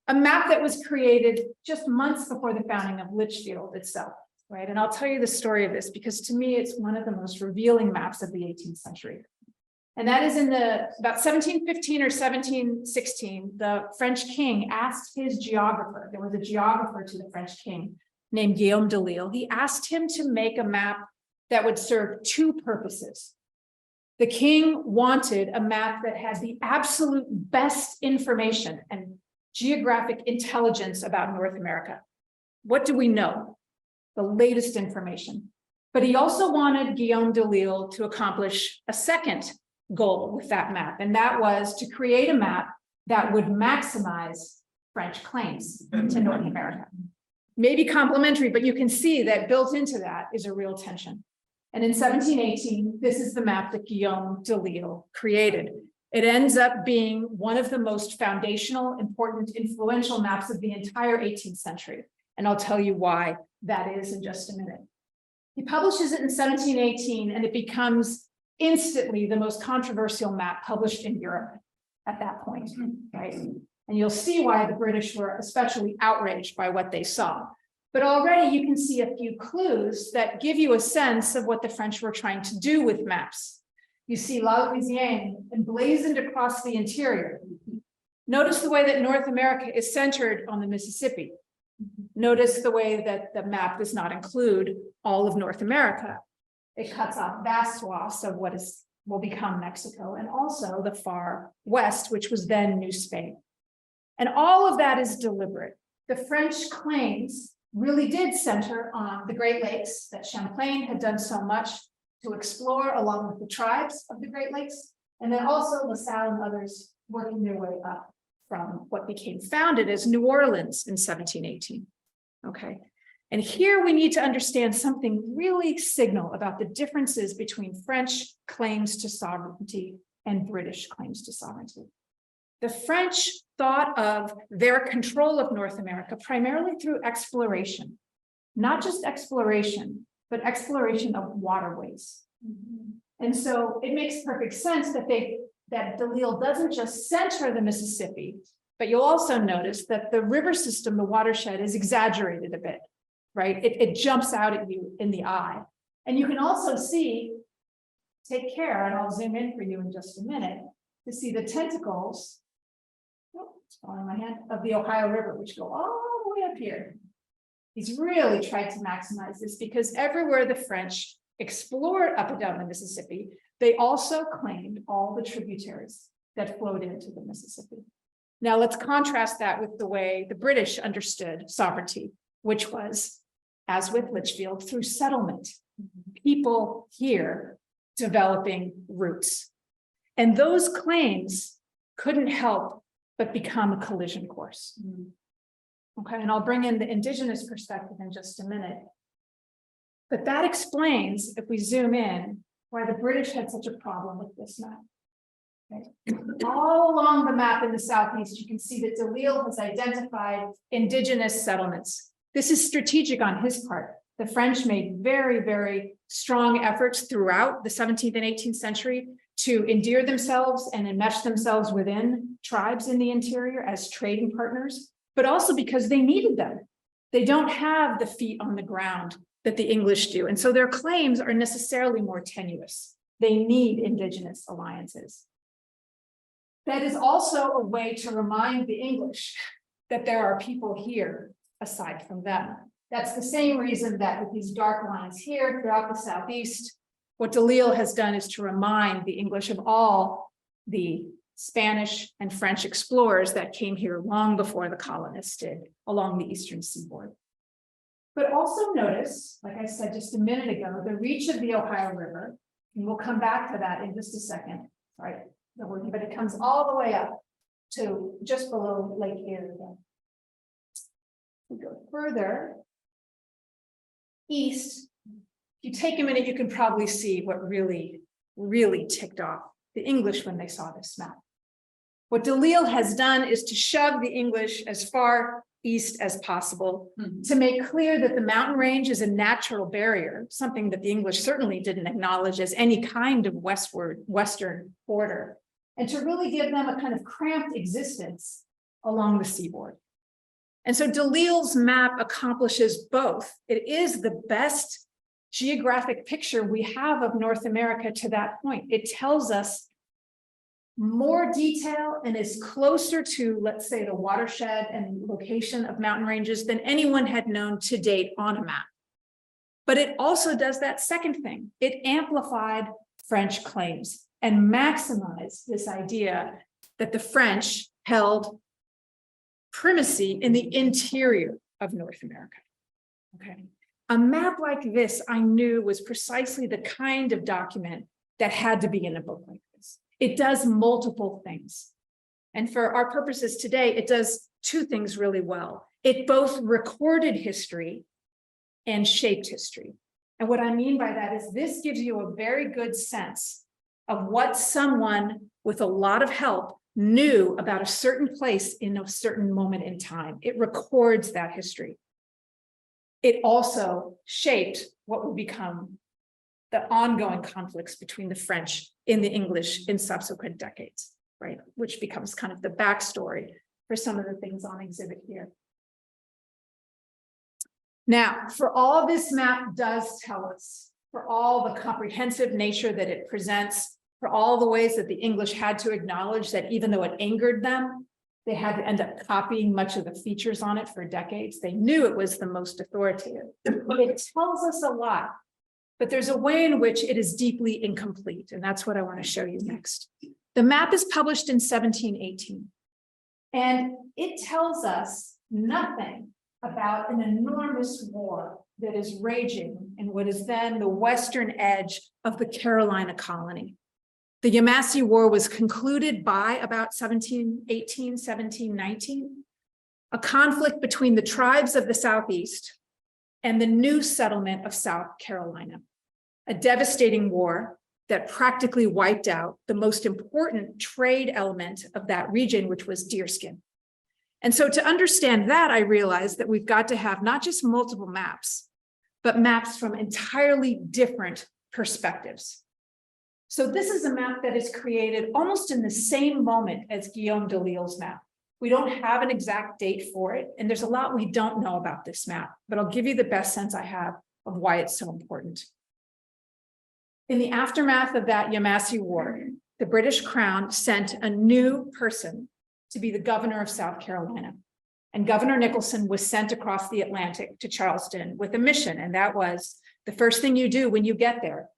a map that was created just months before the founding of Litchfield itself, right? And I'll tell you the story of this because to me, it's one of the most revealing maps of the 18th century. And that is in about 1715 or 1716, the French king asked his geographer, there was a geographer to the French king named Guillaume de Lisle. He asked him to make a map that would serve two purposes. The king wanted a map that had the absolute best information and geographic intelligence about North America. What do we know? The latest information. But he also wanted Guillaume de Lisle to accomplish a second goal with that map, and that was to create a map that would maximize French claims to North America. Maybe complementary, but you can see that built into that is a real tension. And in 1718, this is the map that Guillaume de Lisle created. It ends up being one of the most foundational, important, influential maps of the entire 18th century. And I'll tell you why that is in just a minute. He publishes it in 1718, and it becomes instantly the most controversial map published in Europe at that point, right? And you'll see why the British were especially outraged by what they saw. But already you can see a few clues that give you a sense of what the French were trying to do with maps. You see La Louisiane emblazoned across the interior. Notice the way that North America is centered on the Mississippi. Notice the way that the map does not include all of North America. It cuts off vast swaths of what will become Mexico, and also the far west, which was then New Spain. And all of that is deliberate. The French claims really did center on the Great Lakes that Champlain had done so much to explore along with the tribes of the Great Lakes, and then also LaSalle and others working their way up from what became founded as New Orleans in 1718. Okay. And here we need to understand something really signal about the differences between French claims to sovereignty and British claims to sovereignty. The French thought of their control of North America primarily through exploration, not just exploration, but exploration of waterways. And so it makes perfect sense that de Lisle doesn't just center the Mississippi, but you'll also notice that the river system, the watershed, is exaggerated a bit. Right? It jumps out at you in the eye. And you can also see, take care, and I'll zoom in for you in just a minute, to see the tentacles, it's falling in my hand, of the Ohio River, which go all the way up here. He's really tried to maximize this because everywhere the French explored up and down the Mississippi, they also claimed all the tributaries that flowed into the Mississippi. Now let's contrast that with the way the British understood sovereignty, which was, as with Litchfield, through settlement, people here developing roots. And those claims couldn't help but become a collision course. Okay, and I'll bring in the indigenous perspective in just a minute. But that explains, if we zoom in, why the British had such a problem with this map. Okay. All along the map in the southeast, you can see that de Lisle has identified indigenous settlements. This is strategic on his part. The French made very, very strong efforts throughout the 17th and 18th century to endear themselves and enmesh themselves within tribes in the interior as trading partners, but also because they needed them. They don't have the feet on the ground that the English do. And so their claims are necessarily more tenuous. They need indigenous alliances. That is also a way to remind the English that there are people here aside from them. That's the same reason that with these dark lines here throughout the southeast, what de Lisle has done is to remind the English of all the Spanish and French explorers that came here long before the colonists did along the eastern seaboard. But also notice, like I said just a minute ago, the reach of the Ohio River, and we'll come back to that in just a second, right? But it comes all the way up to just below Lake Erie. We go further east. If you take a minute, you can probably see what really ticked off the English when they saw this map. What de Lisle has done is to shove the English as far east as possible to make clear that the mountain range is a natural barrier, something that the English certainly didn't acknowledge as any kind of western border, and to really give them a kind of cramped existence along the seaboard. And so Delisle's map accomplishes both. It is the best geographic picture we have of North America to that point. It tells us more detail and is closer to, let's say, the watershed and location of mountain ranges than anyone had known to date on a map. But it also does that second thing. It amplified French claims and maximized this idea that the French held primacy in the interior of North America. Okay. A map like this, I knew, was precisely the kind of document that had to be in a book like this. It does multiple things. And for our purposes today, it does two things really well. It both recorded history and shaped history. And what I mean by that is this gives you a very good sense of what someone with a lot of help knew about a certain place in a certain moment in time. It records that history. It also shaped what would become the ongoing conflicts between the French and the English in subsequent decades, right? Which becomes kind of the backstory for some of the things on exhibit here. Now, for all this map does tell us, for all the comprehensive nature that it presents, for all the ways that the English had to acknowledge that even though it angered them, they had to end up copying much of the features on it for decades. They knew it was the most authoritative. It tells us a lot, but there's a way in which it is deeply incomplete, and that's what I want to show you next. The map is published in 1718, and it tells us nothing about an enormous war that is raging in what is then the western edge of the Carolina colony. The Yamasee War was concluded by about 1718, 1719, a conflict between the tribes of the Southeast and the new settlement of South Carolina, a devastating war that practically wiped out the most important trade element of that region, which was deerskin. And so to understand that, I realized that we've got to have not just multiple maps, but maps from entirely different perspectives. So this is a map that is created almost in the same moment as Guillaume Delisle's map. We don't have an exact date for it, and there's a lot we don't know about this map, but I'll give you the best sense I have of why it's so important. In the aftermath of that Yamasee War, the British Crown sent a new person to be the governor of South Carolina. And Governor Nicholson was sent across the Atlantic to Charleston with a mission, and that was the first thing you do when you get there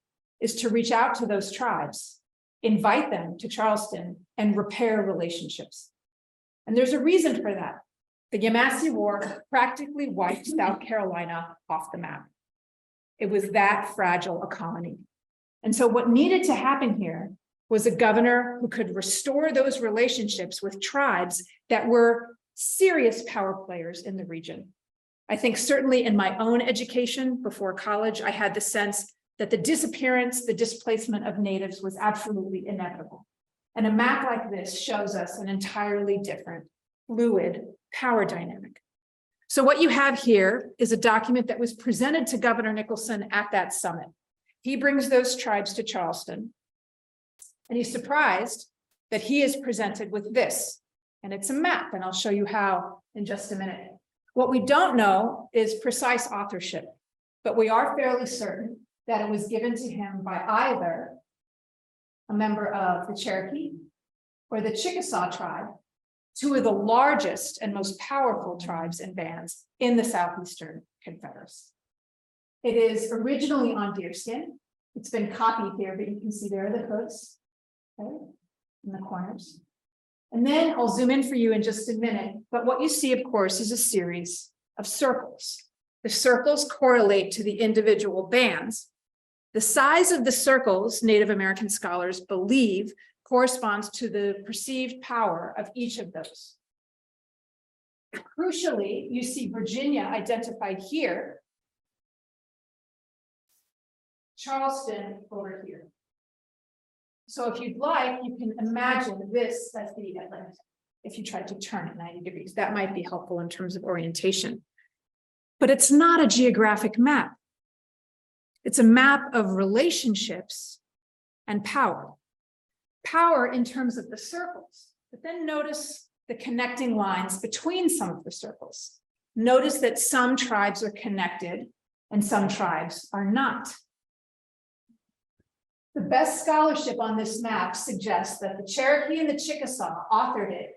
is to reach out to those tribes, invite them to Charleston, and repair relationships. And there's a reason for that. The Yamasee War practically wiped South Carolina off the map. It was that fragile a colony. And so what needed to happen here was a governor who could restore those relationships with tribes that were serious power players in the region. I think certainly in my own education before college, I had the sense that the disappearance, the displacement of natives was absolutely inevitable. And a map like this shows us an entirely different, fluid power dynamic. So what you have here is a document that was presented to Governor Nicholson at that summit. He brings those tribes to Charleston, and he's surprised that he is presented with this, and it's a map, and I'll show you how in just a minute. What we don't know is precise authorship, but we are fairly certain that it was given to him by either a member of the Cherokee or the Chickasaw tribe, two of the largest and most powerful tribes and bands in the Southeastern Confederacy. It is originally on deerskin. It's been copied here, but you can see there are the hoods, okay, in the corners. And then I'll zoom in for you in just a minute, but what you see, of course, is a series of circles. The circles correlate to the individual bands. The size of the circles, Native American scholars believe, corresponds to the perceived power of each of those. Crucially, you see Virginia identified here, Charleston over here. So if you'd like, you can imagine this as the Atlantic. If you tried to turn it 90 degrees, that might be helpful in terms of orientation. But it's not a geographic map. It's a map of relationships and power. Power in terms of the circles, but then notice the connecting lines between some of the circles. Notice that some tribes are connected and some tribes are not. The best scholarship on this map suggests that the Cherokee and the Chickasaw authored it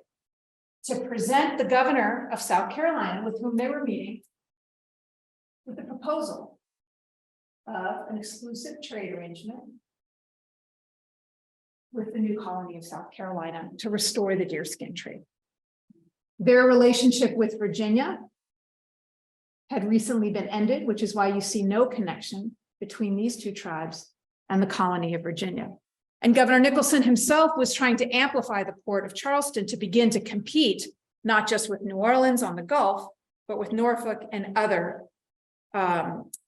to present the governor of South Carolina, with whom they were meeting, with the proposal of an exclusive trade arrangement with the new colony of South Carolina to restore the deerskin trade. Their relationship with Virginia had recently been ended, which is why you see no connection between these two tribes and the colony of Virginia. And Governor Nicholson himself was trying to amplify the port of Charleston to begin to compete, not just with New Orleans on the Gulf, but with Norfolk and other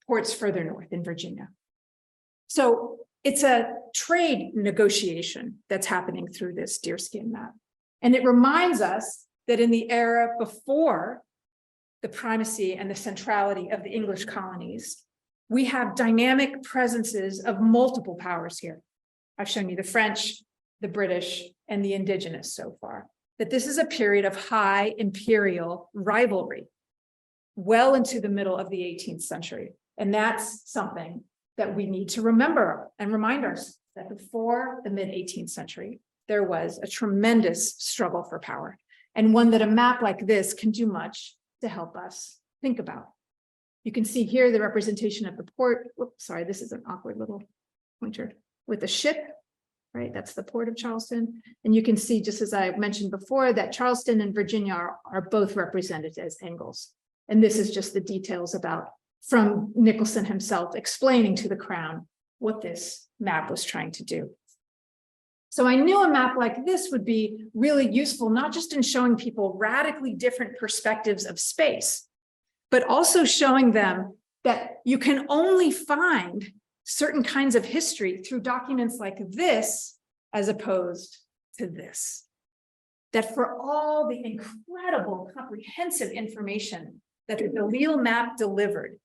ports further north in Virginia. So it's a trade negotiation that's happening through this deerskin map. And it reminds us that in the era before the primacy and the centrality of the English colonies, we have dynamic presences of multiple powers here. I've shown you the French, the British, and the indigenous so far, that this is a period of high imperial rivalry well into the middle of the 18th century. And that's something that we need to remember and remind ourselves that before the mid-18th century, there was a tremendous struggle for power, and one that a map like this can do much to help us think about. You can see here the representation of the port. Oops, sorry, this is an awkward little pointer with a ship, right? That's the port of Charleston. And you can see, just as I mentioned before, that Charleston and Virginia are both represented as angles. And this is just the details about from Nicholson himself explaining to the Crown what this map was trying to do. So I knew a map like this would be really useful, not just in showing people radically different perspectives of space, but also showing them that you can only find certain kinds of history through documents like this, as opposed to this. That for all the incredible comprehensive information that the Delisle map delivered,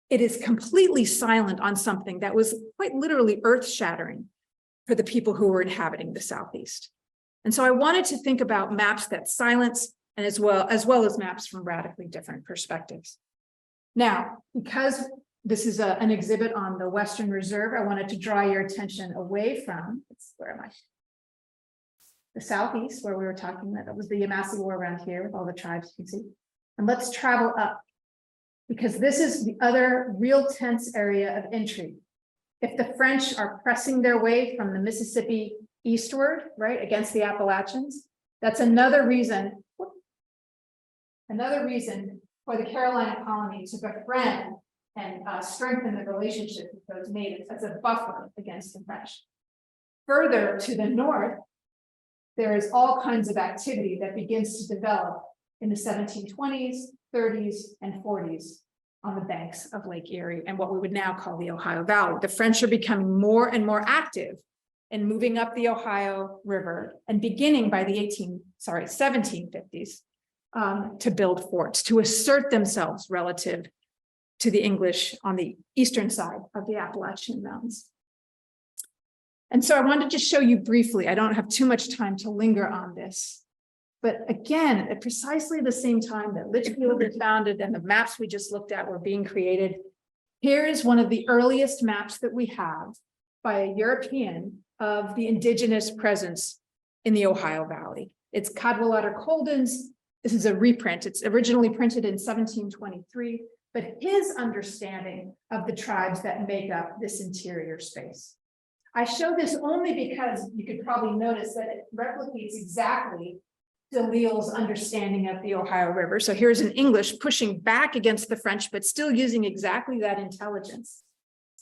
it is completely silent on something that was quite literally earth-shattering for the people who were inhabiting the Southeast. And so I wanted to think about maps that silence, and as well as maps from radically different perspectives. Now, because this is an exhibit on the Western Reserve, I wanted to draw your attention away from, where am I? The Southeast, where we were talking, that was the Yamasee War around here with all the tribes you can see. And let's travel up, because this is the other real tense area of intrigue. If the French are pressing their way from the Mississippi eastward, right, against the Appalachians, that's another reason for the Carolina colony to befriend and strengthen the relationship with those natives as a buffer against the French. Further to the north, there is all kinds of activity that begins to develop in the 1720s, 30s, and 40s on the banks of Lake Erie and what we would now call the Ohio Valley. The French are becoming more and more active in moving up the Ohio River and beginning by the 1750s to build forts, to assert themselves relative to the English on the eastern side of the Appalachian Mountains. And so I wanted to show you briefly, I don't have too much time to linger on this, but again, at precisely the same time that Litchfield was founded and the maps we just looked at were being created, here is one of the earliest maps that we have by a European of the indigenous presence in the Ohio Valley. It's Cadwallader Colden's. This is a reprint. It's originally printed in 1723, but his understanding of the tribes that make up this interior space. I show this only because you could probably notice that it replicates exactly Delisle's understanding of the Ohio River. So here's an English pushing back against the French, but still using exactly that intelligence.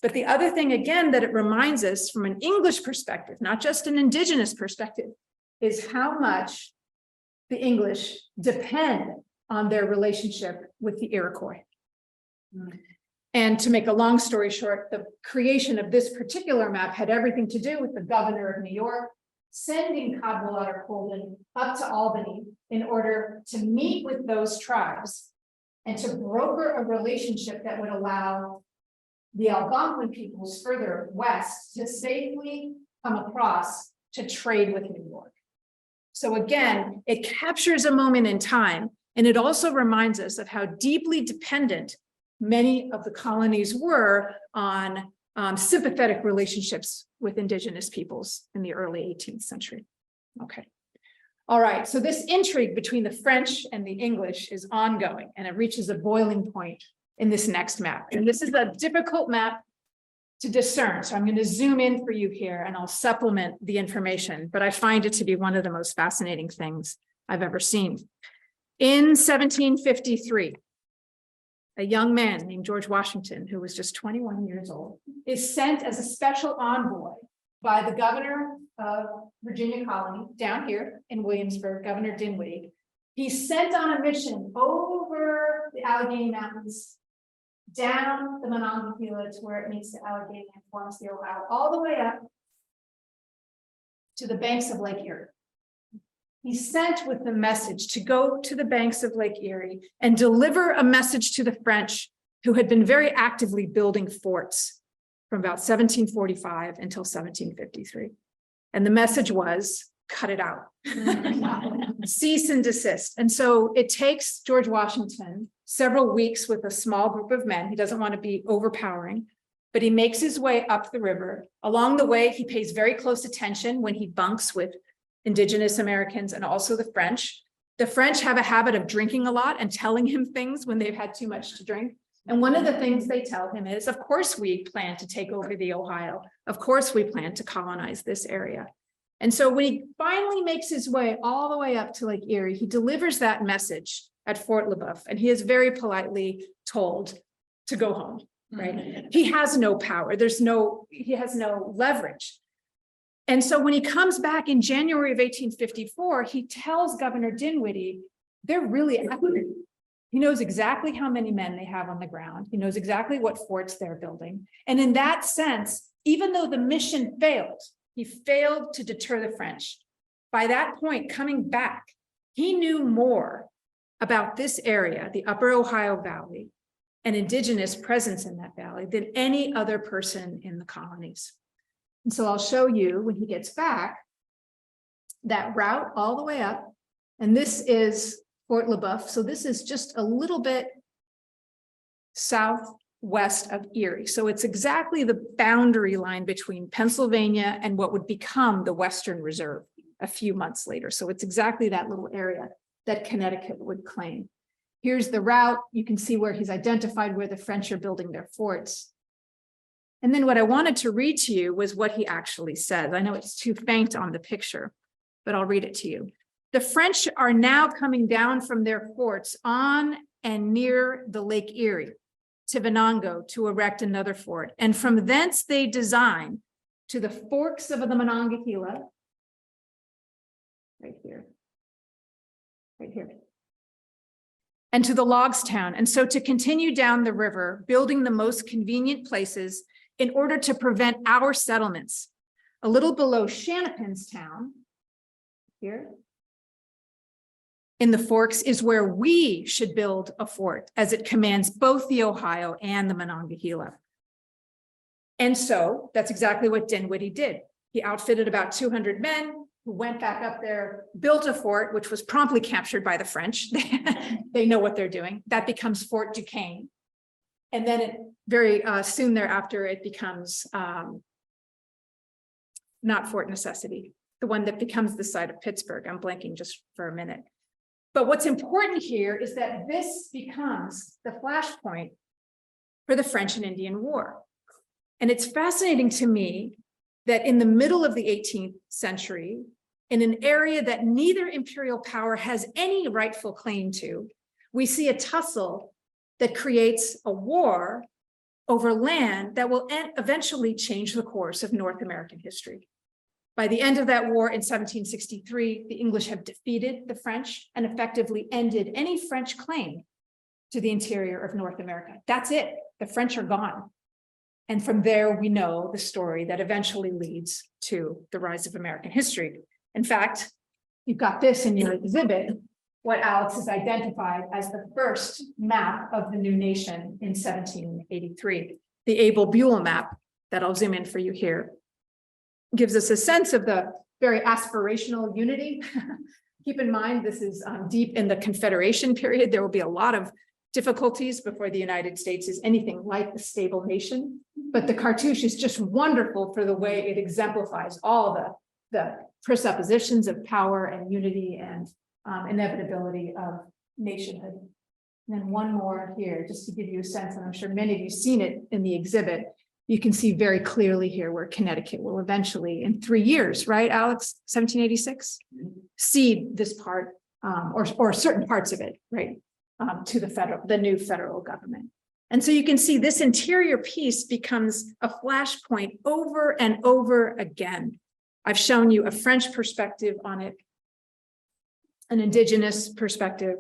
But the other thing, again, that it reminds us from an English perspective, not just an indigenous perspective, is how much the English depend on their relationship with the Iroquois. And to make a long story short, the creation of this particular map had everything to do with the governor of New York sending Cadwallader Colden up to Albany in order to meet with those tribes and to broker a relationship that would allow the Algonquin peoples further west to safely come across to trade with New York. So again, it captures a moment in time, and it also reminds us of how deeply dependent many of the colonies were on sympathetic relationships with indigenous peoples in the early 18th century. Okay. All right, so this intrigue between the French and the English is ongoing, and it reaches a boiling point in this next map. And this is a difficult map to discern. So I'm going to zoom in for you here and I'll supplement the information, but I find it to be one of the most fascinating things I've ever seen. In 1753, a young man named George Washington, who was just 21 years old, is sent as a special envoy by the governor of Virginia colony down here in Williamsburg, Governor Dinwiddie. He's sent on a mission over the Allegheny Mountains, down the Monongahela to where it meets the Allegheny and forms the Ohio, all the way up to the banks of Lake Erie. He's sent with the message to go to the banks of Lake Erie and deliver a message to the French, who had been very actively building forts from about 1745 until 1753. And the message was, cut it out. Cease and desist. And so it takes George Washington several weeks with a small group of men. He doesn't want to be overpowering, but he makes his way up the river. Along the way, he pays very close attention when he bunks with indigenous Americans and also the French. The French have a habit of drinking a lot and telling him things when they've had too much to drink. And one of the things they tell him is, of course, we plan to take over the Ohio. Of course, we plan to colonize this area. And so when he finally makes his way all the way up to Lake Erie, he delivers that message at Fort LeBoeuf, and he is very politely told to go home, right? He has no power. He has no leverage. And so when he comes back in January of 1854, he tells Governor Dinwiddie, they're really accurate. He knows exactly how many men they have on the ground. He knows exactly what forts they're building. And in that sense, even though the mission failed, he failed to deter the French. By that point, coming back, he knew more about this area, the Upper Ohio Valley, and indigenous presence in that valley than any other person in the colonies. And so I'll show you when he gets back that route all the way up. And this is Fort LeBoeuf. So this is just a little bit southwest of Erie. So it's exactly the boundary line between Pennsylvania and what would become the Western Reserve a few months later. So it's exactly that little area that Connecticut would claim. Here's the route. You can see where he's identified where the French are building their forts. And then what I wanted to read to you was what he actually says. I know it's too faint on the picture, but I'll read it to you. The French are now coming down from their forts on and near the Lake Erie to Venango to erect another fort. And from thence they design to the forks of the Monongahela, right here, and to the Logstown. And so to continue down the river, building the most convenient places in order to prevent our settlements. A little below Shanapinstown, here, in the forks is where we should build a fort, as it commands both the Ohio and the Monongahela. And so that's exactly what Dinwiddie did. He outfitted about 200 men who went back up there, built a fort, which was promptly captured by the French. They know what they're doing. That becomes Fort Duquesne. And then very soon thereafter, it becomes not Fort Necessity, the one that becomes the site of Pittsburgh. I'm blanking just for a minute. But what's important here is that this becomes the flashpoint for the French and Indian War. And it's fascinating to me that in the middle of the 18th century, in an area that neither imperial power has any rightful claim to, we see a tussle that creates a war over land that will eventually change the course of North American history. By the end of that war in 1763, the English have defeated the French and effectively ended any French claim to the interior of North America. That's it. The French are gone. And from there, we know the story that eventually leads to the rise of American history. In fact, you've got this in your exhibit, what Alex has identified as the first map of the new nation in 1783. The Abel-Buell map that I'll zoom in for you here gives us a sense of the very aspirational unity. Keep in mind, this is deep in the Confederation period. There will be a lot of difficulties before the United States is anything like a stable nation. But the cartouche is just wonderful for the way it exemplifies all the presuppositions of power and unity and inevitability of nationhood. And then one more here, just to give you a sense, and I'm sure many of you have seen it in the exhibit. You can see very clearly here where Connecticut will eventually, in 3 years, right, Alex, 1786, cede this part or certain parts of it, right, to the new federal government. And so you can see this interior piece becomes a flashpoint over and over again. I've shown you a French perspective on it, an indigenous perspective,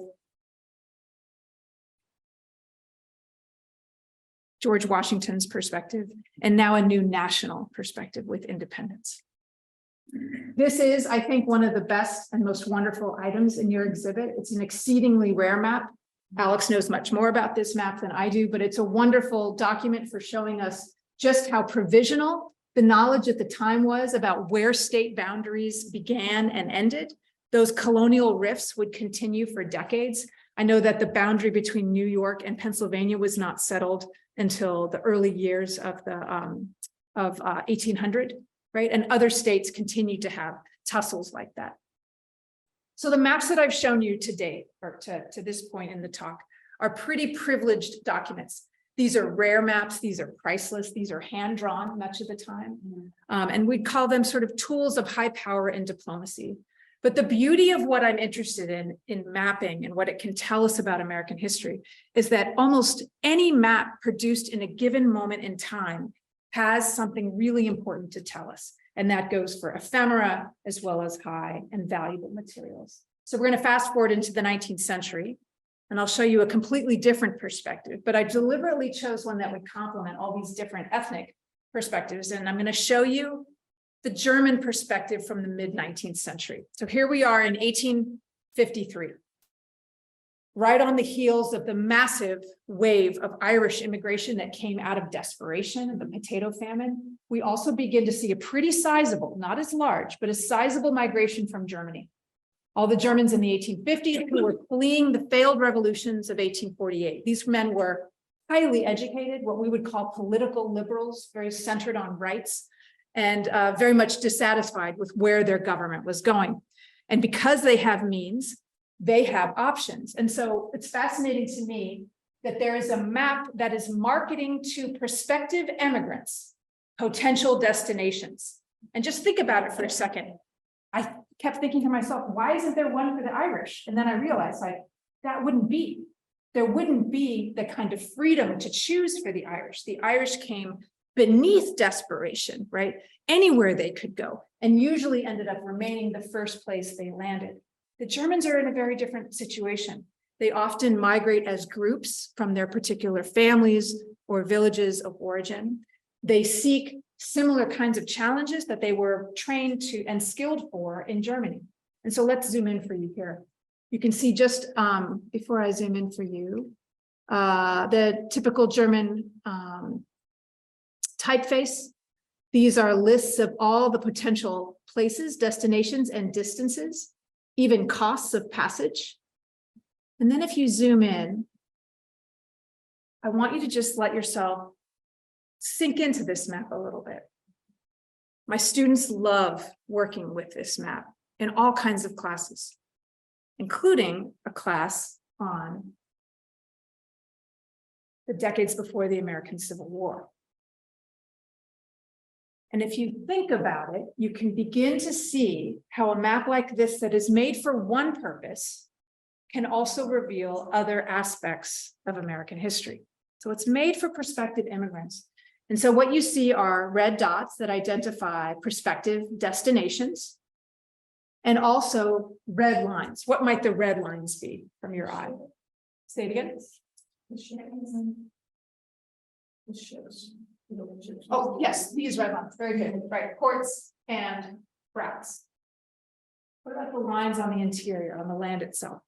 George Washington's perspective, and now a new national perspective with independence. This is, I think, one of the best and most wonderful items in your exhibit. It's an exceedingly rare map. Alex knows much more about this map than I do, but it's a wonderful document for showing us just how provisional the knowledge at the time was about where state boundaries began and ended. Those colonial rifts would continue for decades. I know that the boundary between New York and Pennsylvania was not settled until the early years of 1800, right? And other states continued to have tussles like that. So the maps that I've shown you to date, or to this point in the talk, are pretty privileged documents. These are rare maps, these are priceless, these are hand-drawn much of the time. And we call them sort of tools of high power in diplomacy. But the beauty of what I'm interested in mapping and what it can tell us about American history is that almost any map produced in a given moment in time has something really important to tell us. And that goes for ephemera as well as high and valuable materials. So we're going to fast forward into the 19th century, and I'll show you a completely different perspective, but I deliberately chose one that would complement all these different ethnic perspectives. And I'm going to show you the German perspective from the mid-19th century. So here we are in 1853, right on the heels of the massive wave of Irish immigration that came out of desperation, the potato famine. We also begin to see a pretty sizable, not as large, but a sizable migration from Germany. All the Germans in the 1850s who were fleeing the failed revolutions of 1848. These men were highly educated, what we would call political liberals, very centered on rights, and very much dissatisfied with where their government was going. And because they have means, they have options. And so it's fascinating to me that there is a map that is marketing to prospective immigrants potential destinations. And just think about it for a second. I kept thinking to myself, why isn't there one for the Irish? And then I realized, like, that wouldn't be. There wouldn't be the kind of freedom to choose for the Irish. The Irish came beneath desperation, right? Anywhere they could go, and usually ended up remaining the first place they landed. The Germans are in a very different situation. They often migrate as groups from their particular families or villages of origin. They seek similar kinds of challenges that they were trained to and skilled for in Germany. And so let's zoom in for you here. You can see just before I zoom in for you, the typical German typeface. These are lists of all the potential places, destinations, and distances, even costs of passage. And then if you zoom in, I want you to just let yourself sink into this map a little bit. My students love working with this map in all kinds of classes, including a class on the decades before the American Civil War. And if you think about it, you can begin to see how a map like this that is made for one purpose can also reveal other aspects of American history. So it's made for prospective immigrants. And so what you see are red dots that identify prospective destinations and also red lines. What might the red lines be from your eye? Say it again. This shows. Oh, yes, these red lines. Very good. Right. Ports and routes. What about the lines on the interior, on the land itself?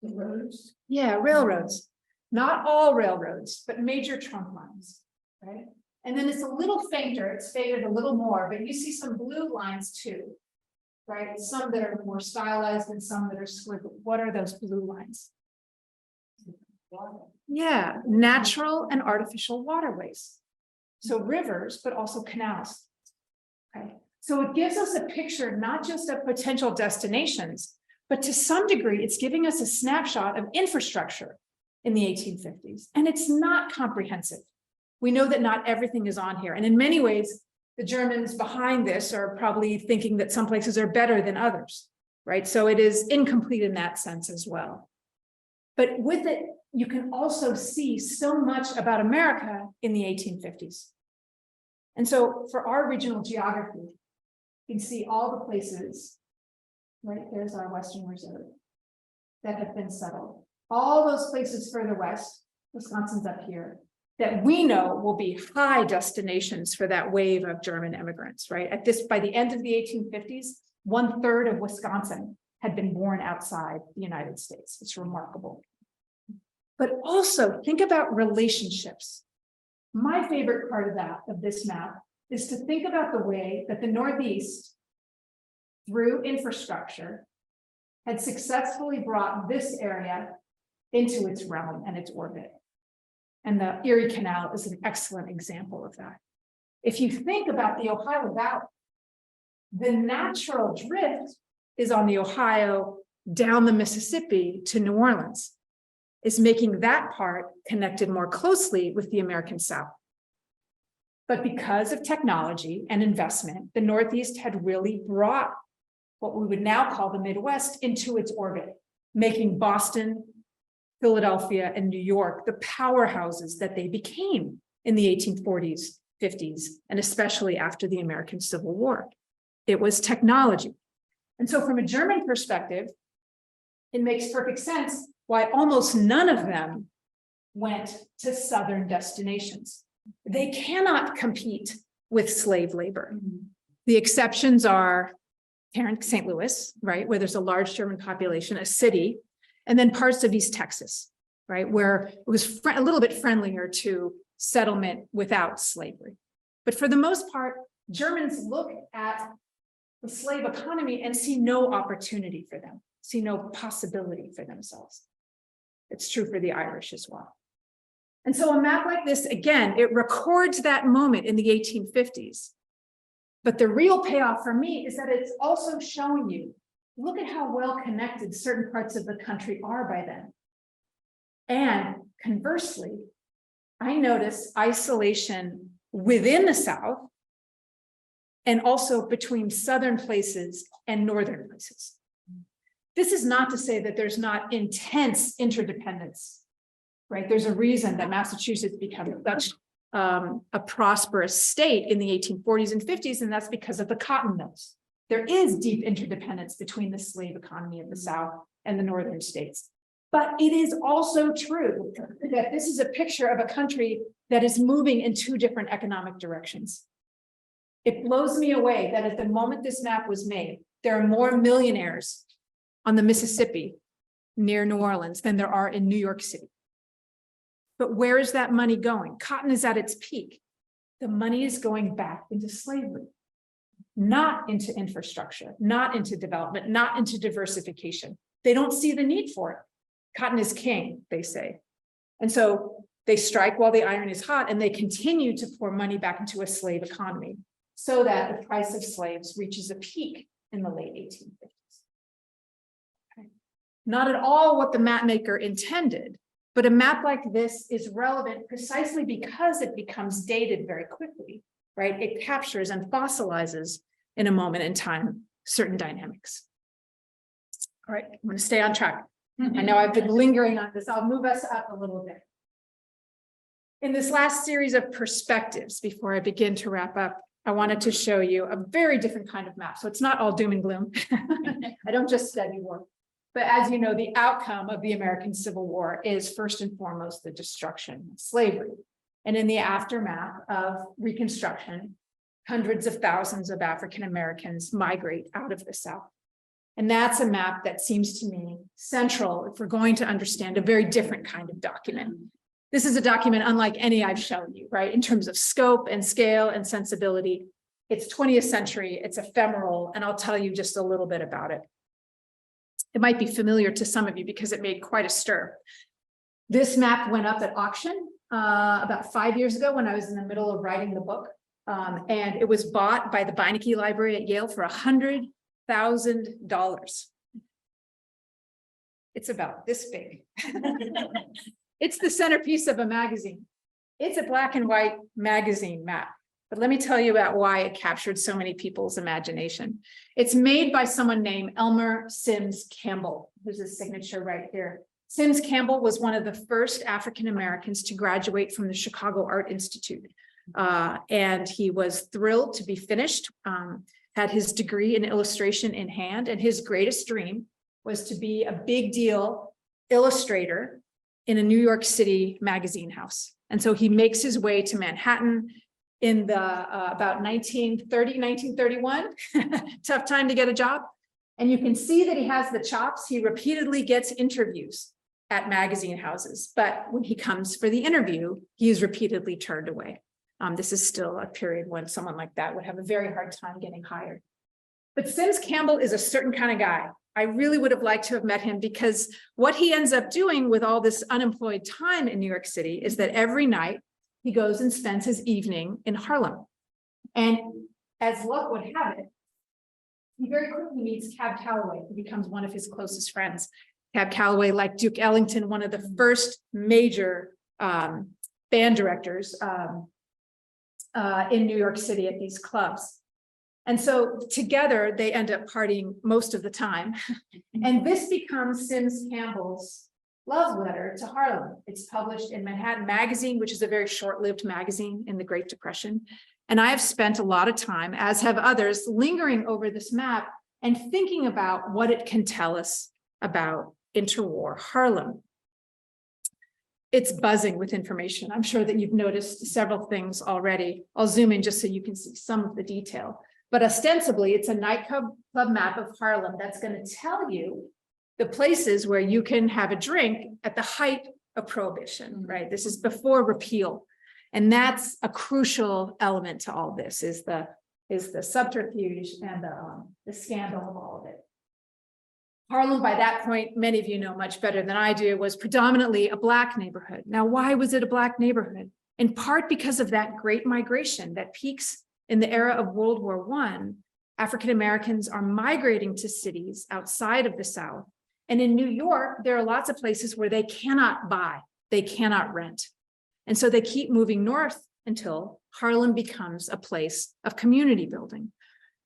The roads? Yeah, railroads. Not all railroads, but major trunk lines. Right. And then it's a little fainter, it's faded a little more, but you see some blue lines too, right? Some that are more stylized and some that are squiggled. What are those blue lines? Yeah, natural and artificial waterways. So rivers, but also canals. Okay, so it gives us a picture not just of potential destinations, but to some degree, it's giving us a snapshot of infrastructure in the 1850s. And it's not comprehensive. We know that not everything is on here. And in many ways, the Germans behind this are probably thinking that some places are better than others, right? So it is incomplete in that sense as well. But with it, you can also see so much about America in the 1850s. And so for our regional geography, you can see all the places, right? There's our Western Reserve that have been settled. All those places further west, Wisconsin's up here, that we know will be high destinations for that wave of German immigrants, right? By the end of the 1850s, 1/3 of Wisconsin had been born outside the United States. It's remarkable. But also think about relationships. My favorite part of this map is to think about the way that the Northeast, through infrastructure, had successfully brought this area into its realm and its orbit. And the Erie Canal is an excellent example of that. If you think about the Ohio Valley, the natural drift is on the Ohio down the Mississippi to New Orleans, is making that part connected more closely with the American South. But because of technology and investment, the Northeast had really brought what we would now call the Midwest into its orbit, making Boston, Philadelphia, and New York the powerhouses that they became in the 1840s, 50s, and especially after the American Civil War. It was technology. And so from a German perspective, it makes perfect sense why almost none of them went to southern destinations. They cannot compete with slave labor. The exceptions are St. Louis, right, where there's a large German population, a city, and then parts of East Texas, right, where it was a little bit friendlier to settlement without slavery. But for the most part, Germans look at the slave economy and see no opportunity for them, see no possibility for themselves. It's true for the Irish as well. And so a map like this, again, it records that moment in the 1850s. But the real payoff for me is that it's also showing you, look at how well connected certain parts of the country are by then. And conversely, I notice isolation within the South and also between southern places and northern places. This is not to say that there's not intense interdependence, right? There's a reason that Massachusetts became such a prosperous state in the 1840s and 50s, and that's because of the cotton mills. There is deep interdependence between the slave economy of the South and the northern states. But it is also true that this is a picture of a country that is moving in two different economic directions. It blows me away that at the moment this map was made, there are more millionaires on the Mississippi near New Orleans than there are in New York City. But where is that money going? Cotton is at its peak. The money is going back into slavery, not into infrastructure, not into development, not into diversification. They don't see the need for it. Cotton is king, they say. And so they strike while the iron is hot, and they continue to pour money back into a slave economy so that the price of slaves reaches a peak in the late 1850s. Okay. Not at all what the map maker intended, but a map like this is relevant precisely because it becomes dated very quickly, right? It captures and fossilizes in a moment in time certain dynamics. All right, I'm going to stay on track. I know I've been lingering on this. I'll move us up a little bit. In this last series of perspectives, before I begin to wrap up, I wanted to show you a very different kind of map. So it's not all doom and gloom. I don't just study war. But as you know, the outcome of the American Civil War is first and foremost the destruction of slavery. And in the aftermath of Reconstruction, hundreds of thousands of African Americans migrate out of the South. And that's a map that seems to me central if we're going to understand a very different kind of document. This is a document unlike any I've shown you, right? In terms of scope and scale and sensibility. It's 20th century, it's ephemeral, and I'll tell you just a little bit about it. It might be familiar to some of you because it made quite a stir. This map went up at auction about 5 years ago when I was in the middle of writing the book. And it was bought by the Beinecke Library at Yale for $100,000. It's about this big. It's the centerpiece of a magazine. It's a black and white magazine map. But let me tell you about why it captured so many people's imagination. It's made by someone named Elmer Sims Campbell, who's his signature right here. Sims Campbell was one of the first African Americans to graduate from the Chicago Art Institute. And he was thrilled to be finished, had his degree in illustration in hand, and his greatest dream was to be a big deal illustrator in a New York City magazine house. And so he makes his way to Manhattan in the about 1931, tough time to get a job. And you can see that he has the chops. He repeatedly gets interviews at magazine houses, but when he comes for the interview, he is repeatedly turned away. This is still a period when someone like that would have a very hard time getting hired. But Sims Campbell is a certain kind of guy. I really would have liked to have met him because what he ends up doing with all this unemployed time in New York City is that every night he goes and spends his evening in Harlem. And as luck would have it, he very quickly meets Cab Calloway, who becomes one of his closest friends. Cab Calloway, like Duke Ellington, one of the first major band directors in New York City at these clubs. And so together they end up partying most of the time. And this becomes Sims Campbell's love letter to Harlem. It's published in Manhattan Magazine, which is a very short-lived magazine in the Great Depression. And I have spent a lot of time, as have others, lingering over this map and thinking about what it can tell us about interwar Harlem. It's buzzing with information. I'm sure that you've noticed several things already. I'll zoom in just so you can see some of the detail. But ostensibly, it's a nightclub map of Harlem that's going to tell you the places where you can have a drink at the height of Prohibition, right? This is before repeal. And that's a crucial element to all this, is the subterfuge and the scandal of all of it. Harlem, by that point, many of you know much better than I do, was predominantly a Black neighborhood. Now, why was it a Black neighborhood? In part because of that great migration that peaks in the era of World War I. African Americans are migrating to cities outside of the South. And in New York, there are lots of places where they cannot buy, they cannot rent. And so they keep moving north until Harlem becomes a place of community building.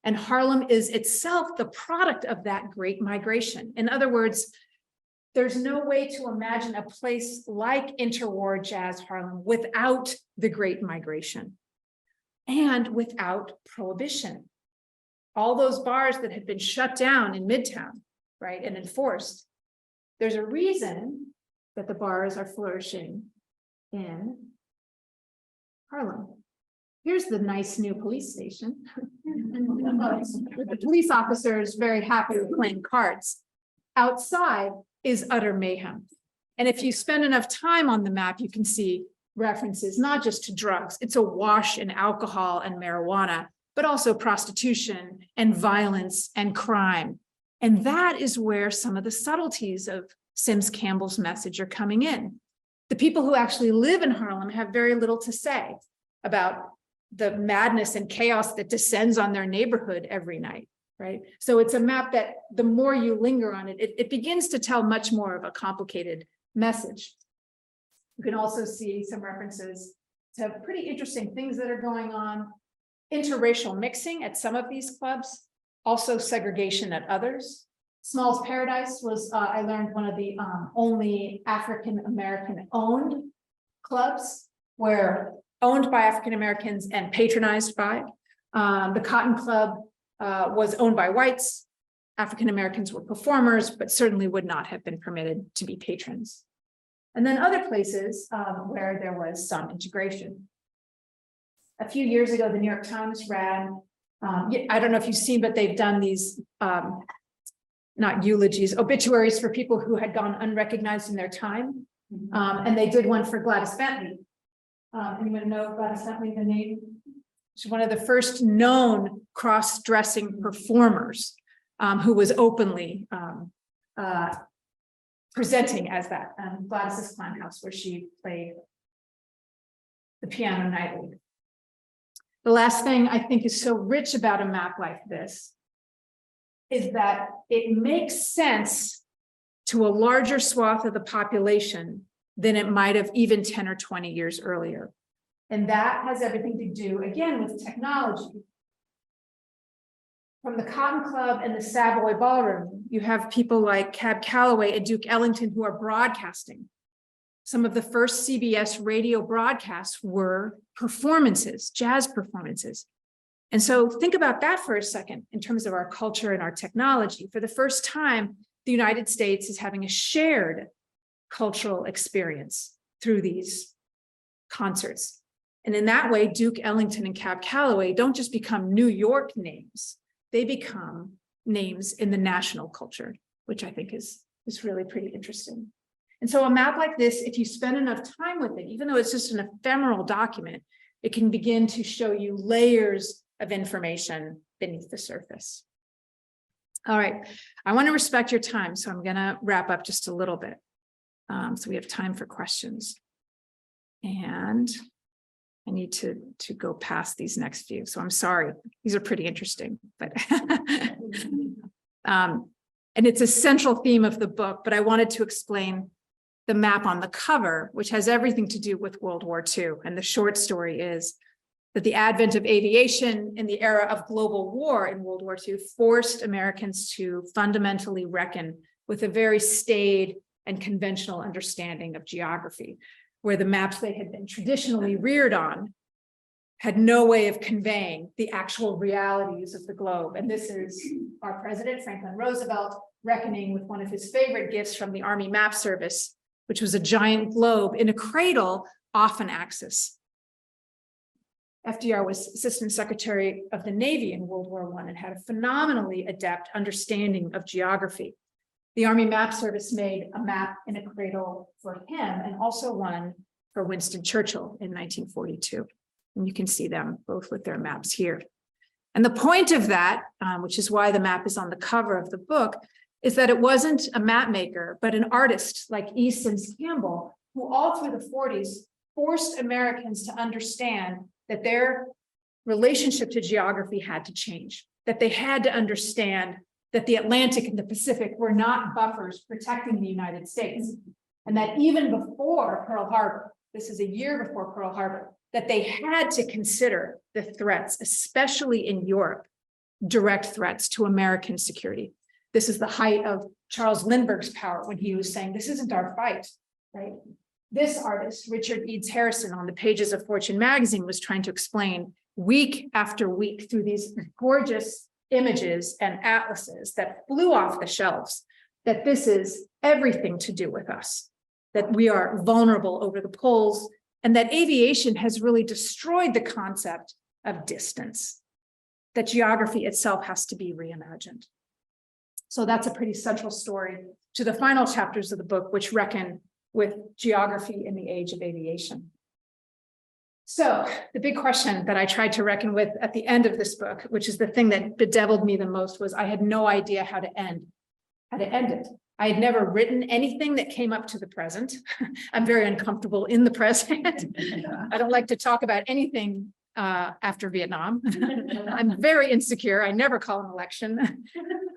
And Harlem is itself the product of that great migration. In other words, there's no way to imagine a place like interwar jazz Harlem without the great migration and without Prohibition. All those bars that had been shut down in Midtown, right, and enforced, there's a reason that the bars are flourishing in Harlem. Here's the nice new police station. The police officers very happy with playing cards. Outside is utter mayhem. And if you spend enough time on the map, you can see references not just to drugs. It's awash in alcohol and marijuana, but also prostitution and violence and crime. And that is where some of the subtleties of Sims Campbell's message are coming in. The people who actually live in Harlem have very little to say about the madness and chaos that descends on their neighborhood every night, right? So it's a map that the more you linger on it, it begins to tell much more of a complicated message. You can also see some references to pretty interesting things that are going on. Interracial mixing at some of these clubs, also segregation at others. Small's Paradise was, I learned, one of the only African-American owned clubs, where owned by African-Americans and patronized by. The Cotton Club was owned by whites. African-Americans were performers, but certainly would not have been permitted to be patrons. And then other places where there was some integration. A few years ago, the New York Times ran, I don't know if you've seen, but they've done these, not eulogies, obituaries for people who had gone unrecognized in their time. And they did one for Gladys Bentley. Anyone know Gladys Bentley, the name? She's one of the first known cross-dressing performers who was openly presenting as that. Gladys's Clown House, where she played the piano nightly. The last thing I think is so rich about a map like this is that it makes sense to a larger swath of the population than it might have even 10 or 20 years earlier. And that has everything to do, again, with technology. From the Cotton Club and the Savoy Ballroom, you have people like Cab Calloway and Duke Ellington who are broadcasting. Some of the first CBS radio broadcasts were performances, jazz performances. And so think about that for a second in terms of our culture and our technology. For the first time, the United States is having a shared cultural experience through these concerts. And in that way, Duke Ellington and Cab Calloway don't just become New York names, they become names in the national culture, which I think is really pretty interesting. And so a map like this, if you spend enough time with it, even though it's just an ephemeral document, it can begin to show you layers of information beneath the surface. All right, I want to respect your time, so I'm going to wrap up just a little bit. So we have time for questions. And I need to go past these next few. So I'm sorry, these are pretty interesting, but and it's a central theme of the book, but I wanted to explain the map on the cover, which has everything to do with World War II. And the short story is that the advent of aviation in the era of global war in World War II forced Americans to fundamentally reckon with a very staid and conventional understanding of geography, where the maps they had been traditionally reared on had no way of conveying the actual realities of the globe. And this is our president, Franklin Roosevelt, reckoning with one of his favorite gifts from the Army Map Service, which was a giant globe in a cradle off an axis. FDR was Assistant Secretary of the Navy in World War I and had a phenomenally adept understanding of geography. The Army Map Service made a map in a cradle for him and also one for Winston Churchill in 1942. And you can see them both with their maps here. And the point of that, which is why the map is on the cover of the book, is that it wasn't a map maker, but an artist like Easton's Campbell, who all through the 40s forced Americans to understand that their relationship to geography had to change, that they had to understand that the Atlantic and the Pacific were not buffers protecting the United States, and that even before Pearl Harbor, this is a year before Pearl Harbor, that they had to consider the threats, especially in Europe, direct threats to American security. This is the height of Charles Lindbergh's power when he was saying, this isn't our fight, right? This artist, Richard Eads Harrison, on the pages of Fortune magazine, was trying to explain week after week through these gorgeous images and atlases that flew off the shelves, that this is everything to do with us, that we are vulnerable over the poles, and that aviation has really destroyed the concept of distance, that geography itself has to be reimagined. So that's a pretty central story to the final chapters of the book, which reckon with geography in the age of aviation. So the big question that I tried to reckon with at the end of this book, which is the thing that bedeviled me the most, was I had no idea how to end it. I had never written anything that came up to the present. I'm very uncomfortable in the present. I don't like to talk about anything after Vietnam. I'm very insecure. I never call an election.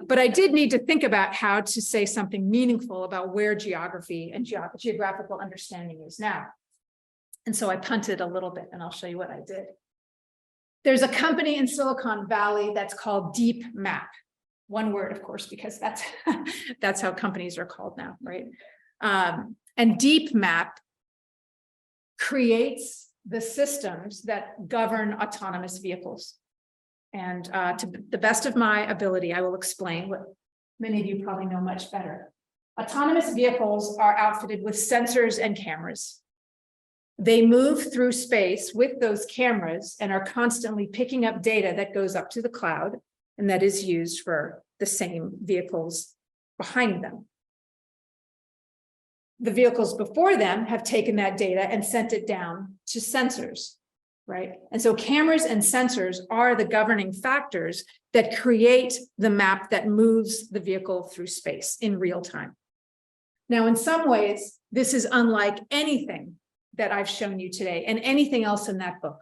But I did need to think about how to say something meaningful about where geography and geographical understanding is now. And so I punted a little bit, and I'll show you what I did. There's a company in Silicon Valley that's called Deep Map. One word, of course, because that's how companies are called now, right? And Deep Map creates the systems that govern autonomous vehicles. And to the best of my ability, I will explain what many of you probably know much better. Autonomous vehicles are outfitted with sensors and cameras. They move through space with those cameras and are constantly picking up data that goes up to the cloud and that is used for the same vehicles behind them. the vehicles before them have taken that data and sent it down to sensors, right? And so cameras and sensors are the governing factors that create the map that moves the vehicle through space in real time. Now, in some ways, this is unlike anything that I've shown you today and anything else in that book.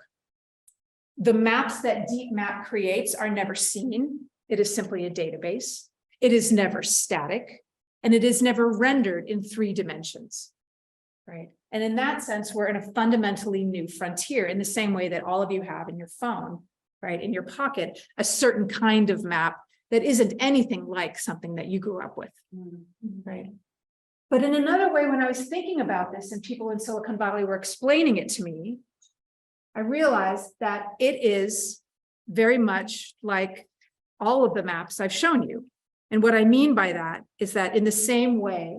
The maps that Deep Map creates are never seen. It is simply a database. It is never static. And it is never rendered in 3 dimensions, right? And in that sense, we're in a fundamentally new frontier in the same way that all of you have in your phone, right? In your pocket, a certain kind of map that isn't anything like something that you grew up with, right? But in another way, when I was thinking about this and people in Silicon Valley were explaining it to me, I realized that it is very much like all of the maps I've shown you. And what I mean by that is that in the same way,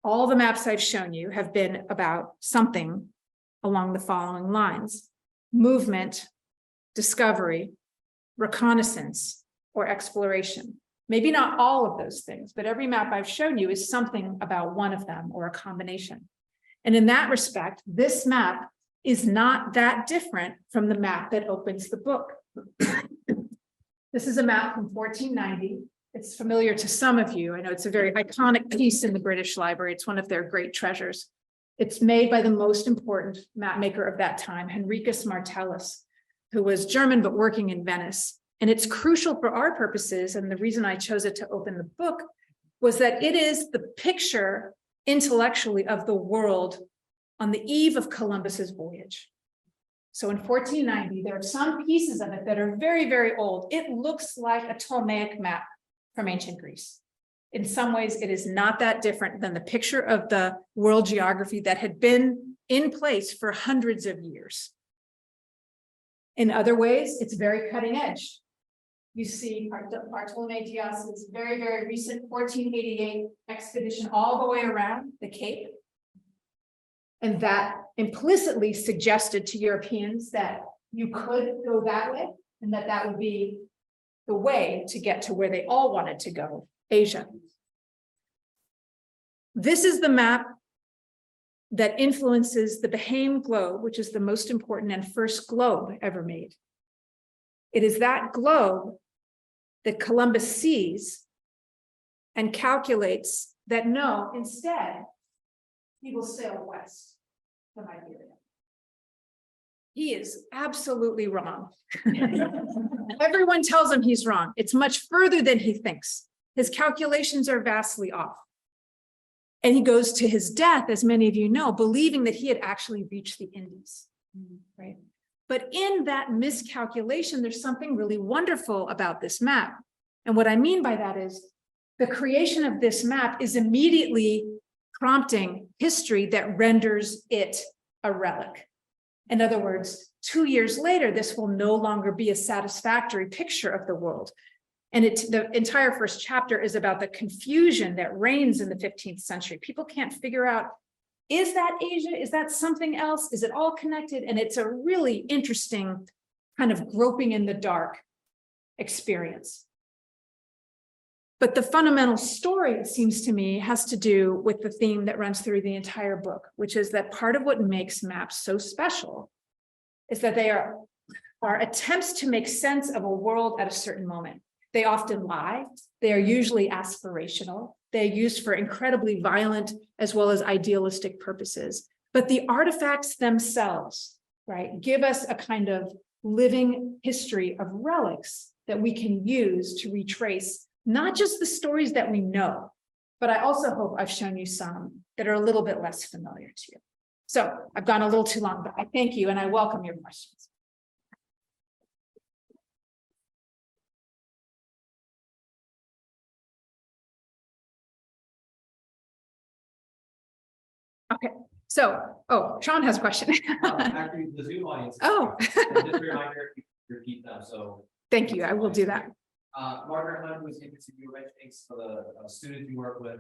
all the maps I've shown you have been about something along the following lines: movement, discovery, reconnaissance, or exploration. Maybe not all of those things, but every map I've shown you is something about one of them or a combination. And in that respect, this map is not that different from the map that opens the book. This is a map from 1490. It's familiar to some of you. I know it's a very iconic piece in the British Library. It's one of their great treasures. It's made by the most important map maker of that time, Henricus Martellus, who was German but working in Venice. And it's crucial for our purposes, and the reason I chose it to open the book was that it is the picture intellectually of the world on the eve of Columbus's voyage. So in 1490, there are some pieces of it that are very, very old. It looks like a Ptolemaic map from ancient Greece. In some ways, it is not that different than the picture of the world geography that had been in place for hundreds of years. In other ways, it's very cutting edge. You see Bartolome Dias's very, very recent 1488 expedition all the way around the Cape. And that implicitly suggested to Europeans that you could go that way and that that would be the way to get to where they all wanted to go, Asia. This is the map that influences the Baham globe, which is the most important and first globe ever made. It is that globe that Columbus sees and calculates that no, instead, he will sail west to Iberia. He is absolutely wrong. Everyone tells him he's wrong. It's much further than he thinks. His calculations are vastly off. And he goes to his death, as many of you know, believing that he had actually reached the Indies, right? But in that miscalculation, there's something really wonderful about this map. And what I mean by that is the creation of this map is immediately prompting history that renders it a relic. In other words, 2 years later, this will no longer be a satisfactory picture of the world. And the entire first chapter is about the confusion that reigns in the 15th century. People can't figure out, is that Asia? Is that something else? Is it all connected? And it's a really interesting kind of groping in the dark experience. But the fundamental story, it seems to me, has to do with the theme that runs through the entire book, which is that part of what makes maps so special is that they are attempts to make sense of a world at a certain moment. They often lie. They are usually aspirational. They're used for incredibly violent as well as idealistic purposes. But the artifacts themselves, right, give us a kind of living history of relics that we can use to retrace not just the stories that we know, but I also hope I've shown you some that are a little bit less familiar to you. So I've gone a little too long, but I thank you and I welcome your questions. Okay, so, Sean has a question. Actually, the Zoom audience. Oh. Just a reminder, repeat them, so. Thank you, I will do that. Margaret Hunt was interested, you were mentioning some of the students you work with,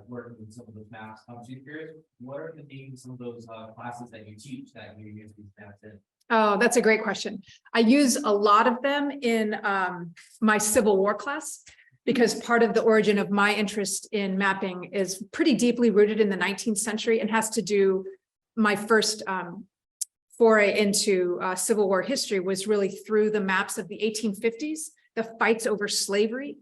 working with some of those maps. So I'm curious, what are the names of some of those classes that you teach that you use these maps in? Oh, that's a great question. I use a lot of them in my Civil War class. because part of the origin of my interest in mapping is pretty deeply rooted in the 19th century and has to do, my first foray into Civil War history was really through the maps of the 1850s, the fights over slavery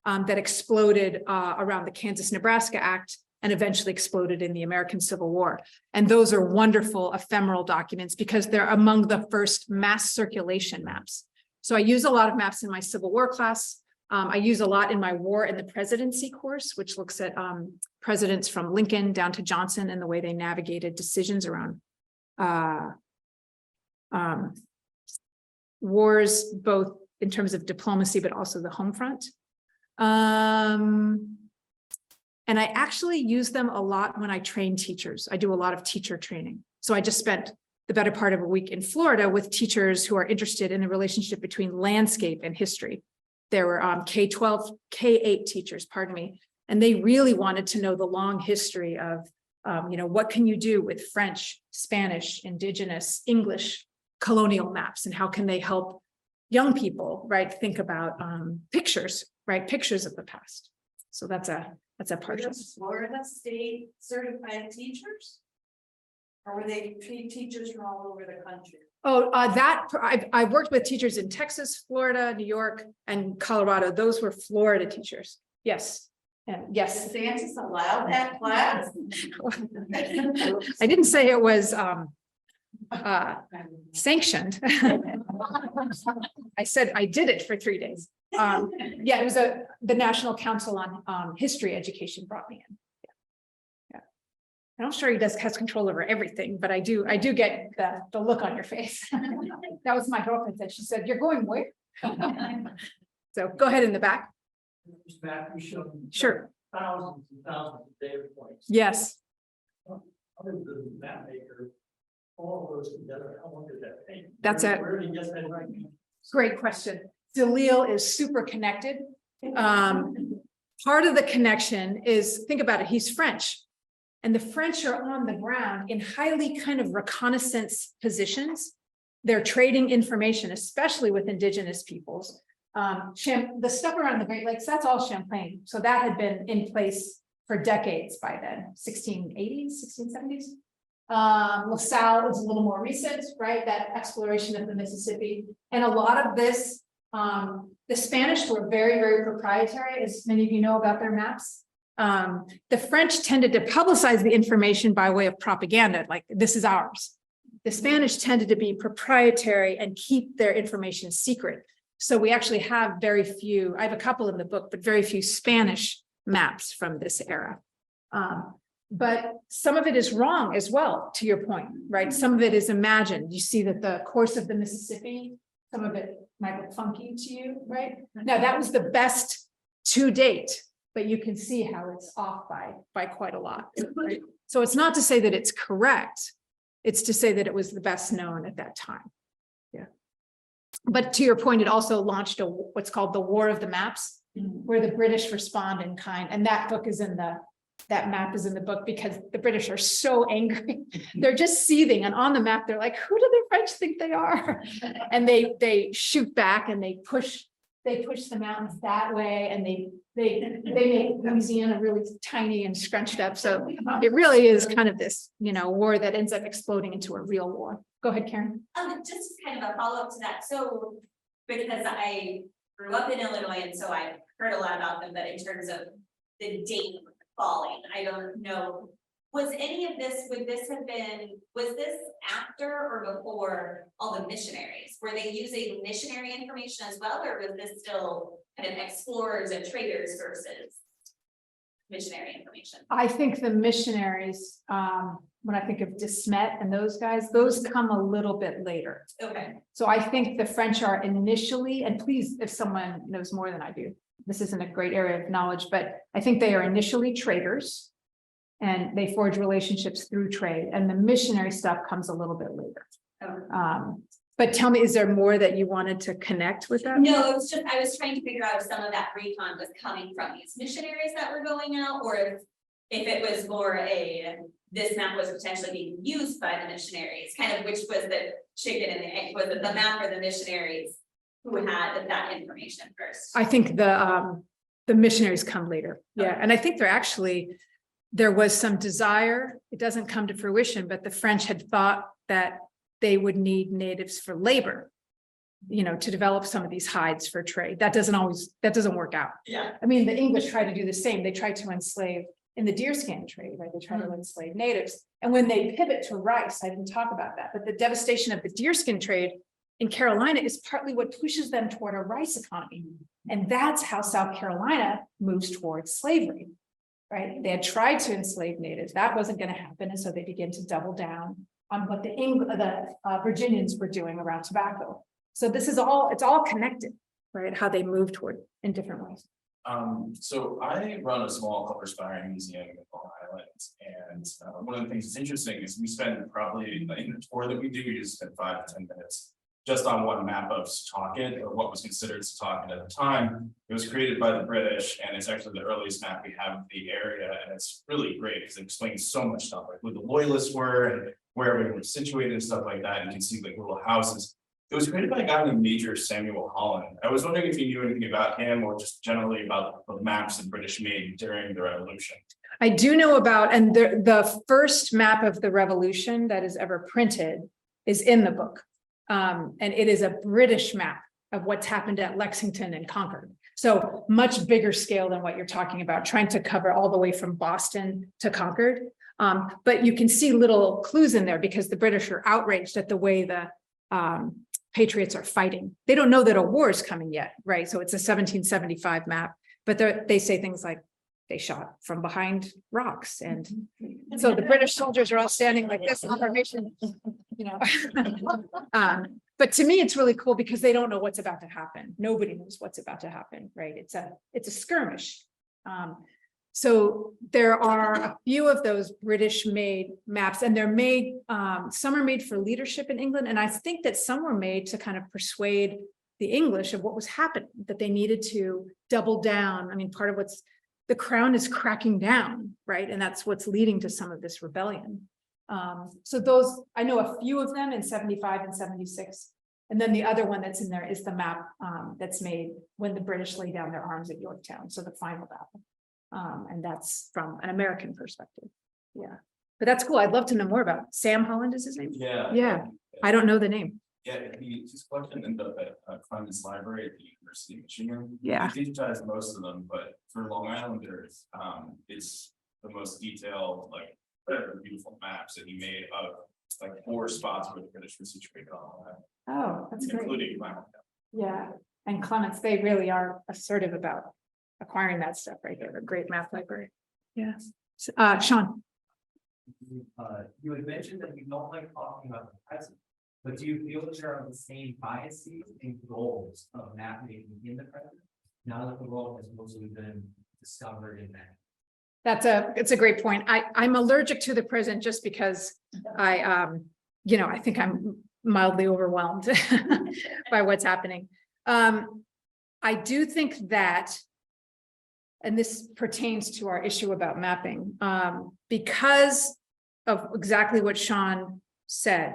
that exploded around the Kansas-Nebraska Act and eventually exploded in the American Civil War. And those are wonderful ephemeral documents because they're among the first mass circulation maps. So I use a lot of maps in my Civil War class. I use a lot in my War and the Presidency course, which looks at presidents from Lincoln down to Johnson and the way they navigated decisions around wars, both in terms of diplomacy, but also the home front. And I actually use them a lot when I train teachers. I do a lot of teacher training. So I just spent the better part of a week in Florida with teachers who are interested in the relationship between landscape and history. There were K-12, K-8 teachers, pardon me, and they really wanted to know the long history of, what can you do with French, Spanish, Indigenous, English colonial maps, and how can they help young people, right, think about pictures, right, pictures of the past. So that's a part of it. Florida State certified teachers? Or were they teachers from all over the country? Oh, I've worked with teachers in Texas, Florida, New York, and Colorado. Those were Florida teachers. Yes. And yes. Does DeSantis allow that class? I didn't say it was sanctioned. I said I did it for 3 days. Yeah, it was the National Council on History Education brought me in. Yeah. I'm sure he has control over everything, but I do get the look on your face. That was my girlfriend said. She said, "You're going where?" So go ahead in the back. This map you showed me Sure. thousands and thousands of data points. Yes. Other than the map maker, all those together, how long did that take? That's Where did he get that right? Great question. Dalil is super connected. Part of the connection is, think about it, he's French. And the French are on the ground in highly kind of reconnaissance positions. They're trading information, especially with indigenous peoples. The stuff around the Great Lakes, that's all Champlain. So that had been in place for decades by then, 1680s, 1670s. LaSalle is a little more recent, right? That exploration of the Mississippi. And a lot of this, the Spanish were very, very proprietary, as many of you know about their maps. The French tended to publicize the information by way of propaganda, like this is ours. The Spanish tended to be proprietary and keep their information secret. So we actually have very few, I have a couple in the book, but very few Spanish maps from this era. But some of it is wrong as well, to your point, right? Some of it is imagined. You see that the course of the Mississippi, some of it might look funky to you, right? Now that was the best to date, but you can see how it's off by quite a lot, right? So it's not to say that it's correct. It's to say that it was the best known at that time. Yeah. But to your point, it also launched what's called the War of the Maps, where the British respond in kind. And that book is that map is in the book because the British are so angry. They're just seething. And on the map, they're like, who do the French think they are? And they shoot back and they push the mountains that way. And they make Louisiana really tiny and scrunched up. So it really is kind of this, war that ends up exploding into a real war. Go ahead, Karen. Just kind of a follow-up to that. So because I grew up in Illinois, and so I've heard a lot about them, but in terms of the date falling, I don't know. Was any of this, was this after or before all the missionaries? Were they using missionary information as well, or was this still kind of explorers and traders versus missionary information? I think the missionaries, when I think of Desmet and those guys, those come a little bit later. Okay. So I think the French are initially, and please, if someone knows more than I do, this isn't a great area of knowledge, but I think they are initially traders and they forge relationships through trade, and the missionary stuff comes a little bit later. Okay. But tell me, is there more that you wanted to connect with that? No, it was just, I was trying to figure out if some of that recon was coming from these missionaries that were going out, or if it was more this map was potentially being used by the missionaries, kind of which was the chicken and the egg, was it the map or the missionaries who had that information first? I think The missionaries come later. Yeah. And I think there was some desire, it doesn't come to fruition, but the French had thought that they would need natives for labor, to develop some of these hides for trade. That doesn't work out. Yeah. I mean, the English tried to do the same. They tried to enslave in the deerskin trade, right? They tried to enslave natives. And when they pivot to rice, I didn't talk about that, but the devastation of the deerskin trade in Carolina is partly what pushes them toward a rice economy. And that's how South Carolina moves towards slavery, right? They had tried to enslave natives. That wasn't going to happen. And so they began to double down on what the Virginians were doing around tobacco. So it's all connected, right? How they move toward in different ways. So I run a small culture aspiring museum in Long Island, and one of the things that's interesting is we spend probably in the tour that we do, we just spend 5 to 10 minutes just on one map of Setauket, or what was considered Setauket at the time. It was created by the British, and it's actually the earliest map we have of the area, and it's really great because it explains so much stuff, like who the loyalists were and where everyone was situated and stuff like that. You can see like little houses. It was created by a guy named Major Samuel Holland. I was wondering if you knew anything about him or just generally about the maps the British made during the Revolution. I do know about, and the first map of the Revolution that is ever printed is in the book. And it is a British map of what's happened at Lexington and Concord. So much bigger scale than what you're talking about, trying to cover all the way from Boston to Concord. But you can see little clues in there because the British are outraged at the way the Patriots are fighting. They don't know that a war is coming yet, right? So it's a 1775 map, but they say things like they shot from behind rocks. And so the British soldiers are all standing like this in formation, but to me, it's really cool because they don't know what's about to happen. Nobody knows what's about to happen, right? It's a skirmish. So there are a few of those British made maps, and they're made, some are made for leadership in England. And I think that some were made to kind of persuade the English of what was happening, that they needed to double down. I mean, part of the crown is cracking down, right? And that's what's leading to some of this rebellion. So those, I know a few of them in 75 and 76. And then the other one that's in there is the map that's made when the British lay down their arms at Yorktown. So the final battle. And that's from an American perspective. Yeah. But that's cool. I'd love to know more about it. Sam Holland is his name? Yeah. Yeah. I don't know the name. Yeah, he's collected in the Clemens Library at the University of Michigan. Yeah. He digitized most of them, but for Long Islanders, it's the most detailed, like beautiful maps that he made of like 4 spots where the British were situated on Long Island. Oh, that's great. Including my hometown. Yeah. And Clements, they really are assertive about acquiring that stuff, right? They're a great map library. Yeah. Sean. You had mentioned that you don't like talking about the present, but do you feel that there are the same biases and goals of map making in the present, now that the world has mostly been discovered in that? It's a great point. I'm allergic to the present just because I think I'm mildly overwhelmed by what's happening. I do think that, and this pertains to our issue about mapping, because of exactly what Sean said,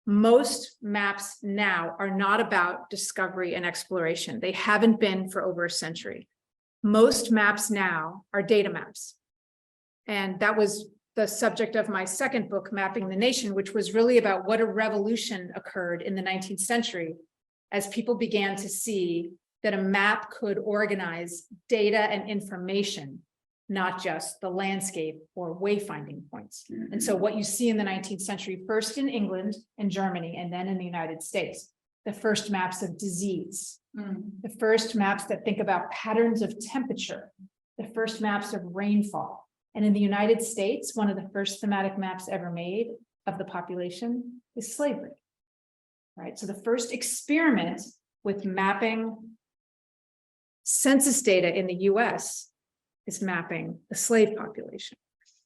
most maps now are not about discovery and exploration. They haven't been for over a century. Most maps now are data maps. And that was the subject of my second book, Mapping the Nation, which was really about what a revolution occurred in the 19th century as people began to see that a map could organize data and information, not just the landscape or wayfinding points. And so what you see in the 19th century, first in England and Germany, and then in the United States, the first maps of disease, the first maps that think about patterns of temperature, the first maps of rainfall. And in the United States, one of the first thematic maps ever made of the population is slavery, right? So the first experiment with mapping census data in the US is mapping the slave population.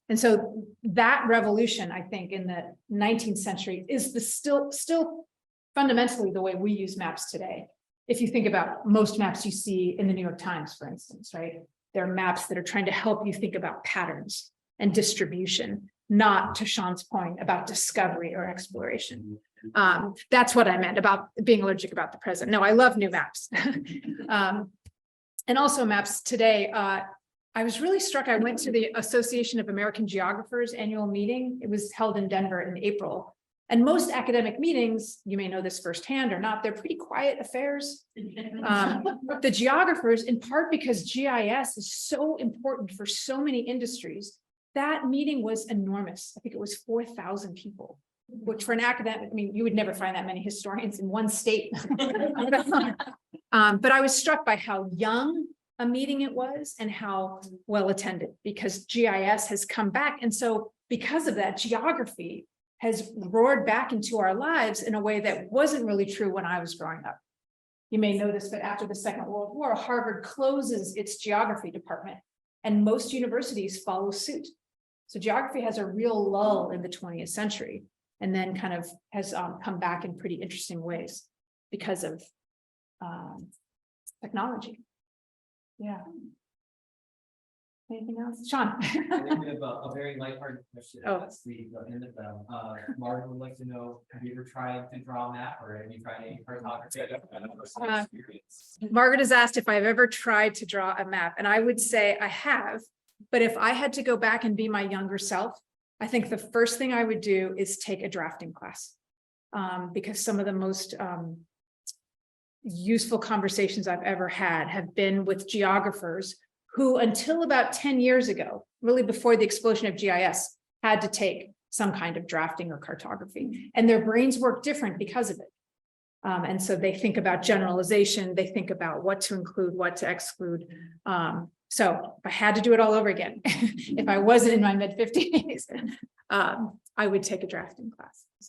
And so that revolution, I think, in the 19th century is still fundamentally the way we use maps today. If you think about most maps you see in the New York Times, for instance, right? They're maps that are trying to help you think about patterns and distribution, not, to Sean's point, about discovery or exploration. That's what I meant about being allergic about the present. No, I love new maps. And also maps today, I was really struck. I went to the Association of American Geographers annual meeting. It was held in Denver in April. And most academic meetings, you may know this firsthand or not, they're pretty quiet affairs. The geographers, in part because GIS is so important for so many industries, that meeting was enormous. I think it was 4,000 people, which for an academic, I mean, you would never find that many historians in one state. But I was struck by how young a meeting it was and how well attended, because GIS has come back. And so because of that, geography has roared back into our lives in a way that wasn't really true when I was growing up. You may know this, but after the Second World War, Harvard closes its geography department and most universities follow suit. So geography has a real lull in the 20th century and then kind of has come back in pretty interesting ways because of technology. Yeah. Anything else? Sean? I think we have a very lighthearted question. Oh. That's the end of them. Martin would like to know, have you ever tried to draw a map or have you tried any cartography? Margaret has asked if I've ever tried to draw a map, and I would say I have, but if I had to go back and be my younger self, I think the first thing I would do is take a drafting class. Because some of the most useful conversations I've ever had have been with geographers who, until about 10 years ago, really before the explosion of GIS, had to take some kind of drafting or cartography, and their brains work different because of it. And so they think about generalization, they think about what to include, what to exclude. So if I had to do it all over again, if I wasn't in my mid-50s, I would take a drafting class. So.